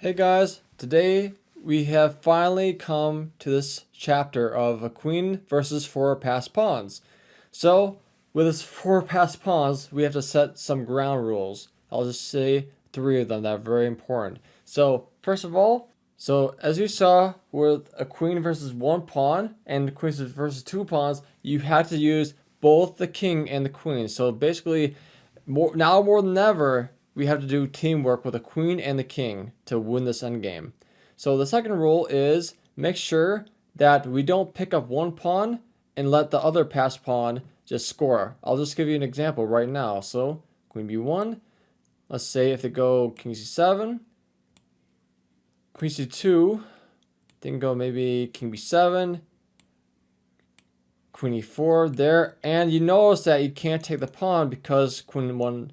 Hey guys, today we have finally come to this chapter of a queen versus four passed pawns. So, with this four passed pawns, we have to set some ground rules. I'll just say three of them that are very important. So, first of all, as you saw with a queen versus one pawn and queens versus two pawns, you had to use both the king and the queen. So basically, more than ever, we have to do teamwork with the queen and the king to win this endgame. So the second rule is make sure that we don't pick up one pawn and let the other passed pawn just score. I'll just give you an example right now. So queen b1, let's say if they go king c7, queen c2, then go maybe king b7, queen e4 there, and you notice that you can't take the pawn because queen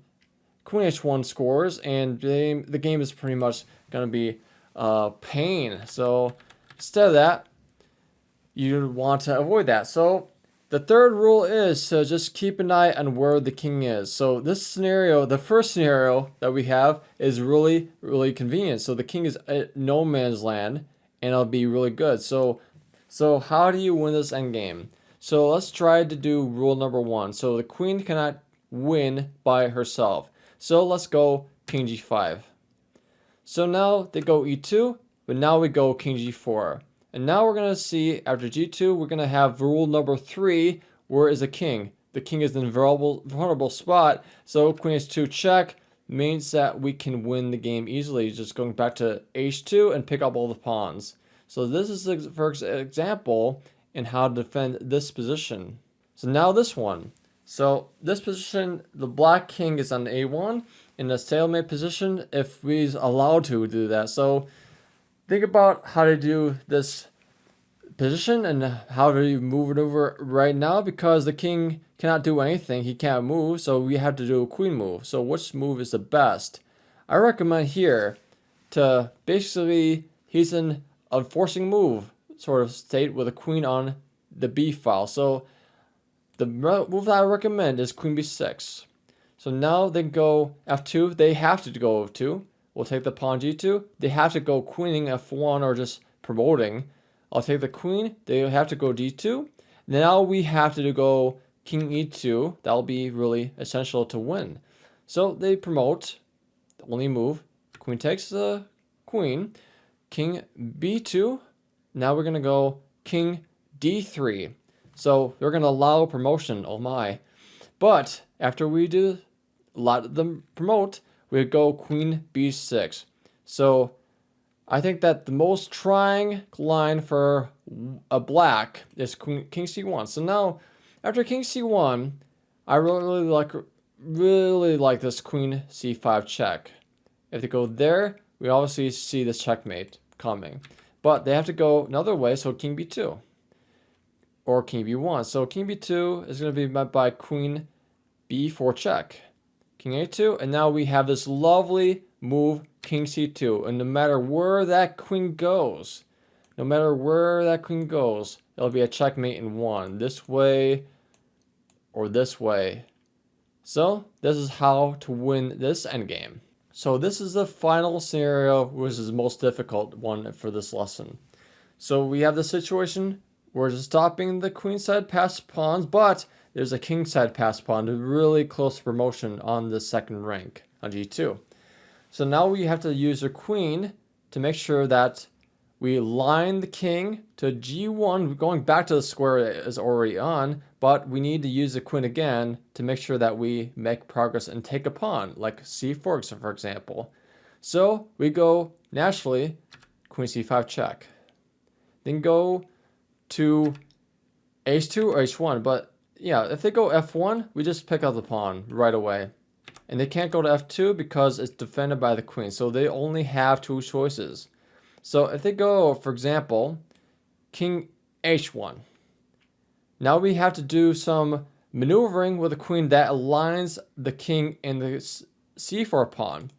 h1 scores, and the game is pretty much going to be pain. So instead of that, you want to avoid that. So the third rule is to just keep an eye on where the king is. So this scenario, the first scenario that we have, is really, really convenient. So the king is at no man's land, and it'll be really good. So how do you win this endgame? So let's try to do rule number one. So the queen cannot win by herself. So let's go king g5. So now they go e2, but now we go king g4. And now we're going to see after g2, we're going to have rule number three. Where is the king? The king is in a vulnerable spot. So queen h2 check means that we can win the game easily. Just going back to h2 and pick up all the pawns. So this is, for example, in how to defend this position. So now this one. So this position, the black king is on a1 in the stalemate position if we're allowed to do that. So think about how to do this position and how do you move it over right now, because the king cannot do anything. He can't move, so we have to do a queen move. So which move is the best? I recommend here to basically, he's in a forcing move sort of state with a queen on the b file. So the move that I recommend is queen b6. So now they go f2. They have to go f2. We'll take the pawn g2. They have to go queening f1 or just promoting. I'll take the queen. They have to go d2. Now we have to go king e2. That'll be really essential to win. So they promote. The only move. Queen takes the queen. King b2. Now we're going to go king d3. So they're going to allow promotion. Oh my. But after we do a lot of them promote, we go queen b6. So I think that the most trying line for a black is king c1. So now after king c1, I really like this queen c5 check. If they go there, we obviously see this checkmate coming. But they have to go another way, so king b2 or king b1. So king b2 is going to be met by queen b4 check, king a2, and now we have this lovely move, king c2. And no matter where that queen goes, it'll be a checkmate in one, this way or this way. So this is how to win this endgame. So this is the final scenario, which is the most difficult one for this lesson. So we have the situation where it's stopping the queen side passed pawns, but there's a king side passed pawn to really close promotion on the second rank on g2. So now we have to use the queen to make sure that we line the king to g1. Going back to the square is already on, but we need to use the queen again to make sure that we make progress and take a pawn, like c4, for example. So we go naturally queen c5 check. Then go to h2 or h1. But yeah, if they go f1, we just pick up the pawn right away. And they can't go to f2 because it's defended by the queen. So they only have two choices. So if they go, for example, king h1. Now we have to do some maneuvering with the queen that aligns the king and the c4 pawn.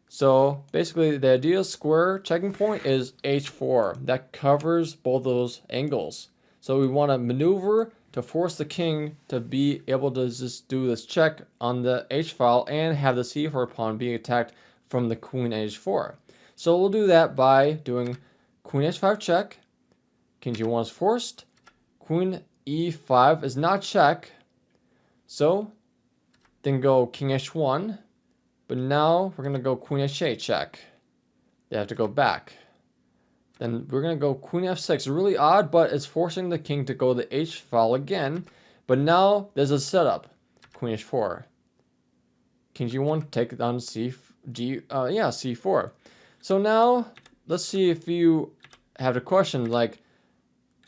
So basically the ideal square checking point is h4. That covers both those angles. So we want to maneuver to force the king to be able to just do this check on the h file and have the c4 pawn being attacked from the queen h4. So we'll do that by doing queen h5 check, king g1 is forced, queen e5 is not check, so then go king h1, but now we're going to go queen h8 check. They have to go back. Then we're going to go queen f6. Really odd, but it's forcing the king to go the h file again. But now there's a setup. Queen h4. King g1, take it down c4. So now let's see if you have a question like,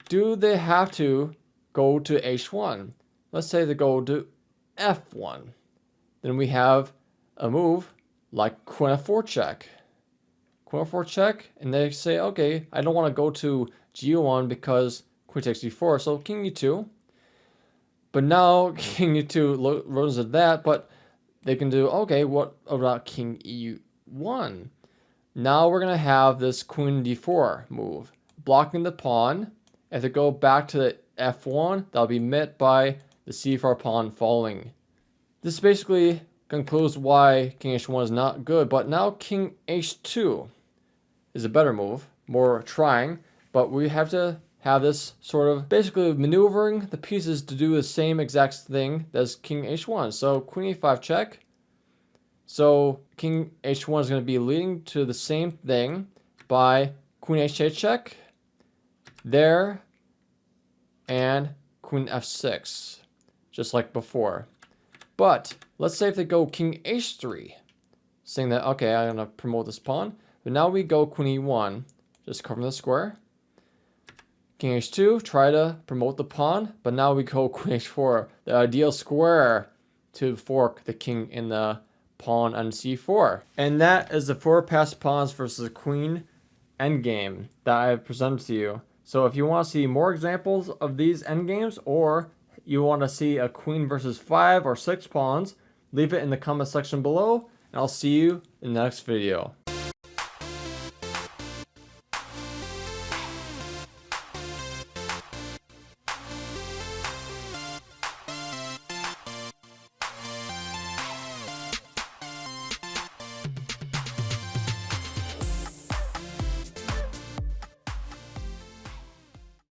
do they have to go to h1? Let's say they go to f1. Then we have a move like queen f4 check. Queen f4 check, and they say, okay, I don't want to go to g1 because queen takes d4, so king e2. But now king e2 runs at that, but they can do, okay, what about king e1? Now we're going to have this queen d4 move, blocking the pawn. If they go back to the f1, that'll be met by the c4 pawn falling. This basically concludes why king h1 is not good, but now king h2 is a better move, more trying, but we have to have this sort of basically maneuvering the pieces to do the same exact thing as king h1. So queen e5 check. So king h1 is going to be leading to the same thing by queen h8 check, there, and queen f6, just like before. But let's say if they go king h3, saying that, okay, I'm going to promote this pawn. But now we go queen e1, just covering the square. King h2, try to promote the pawn, but now we go queen h4, the ideal square to fork the king in the pawn on c4. And that is the 4 passed pawns versus the queen endgame that I have presented to you. So if you want to see more examples of these endgames, or you want to see a queen versus 5 or 6 pawns, leave it in the comment section below, and I'll see you in the next video.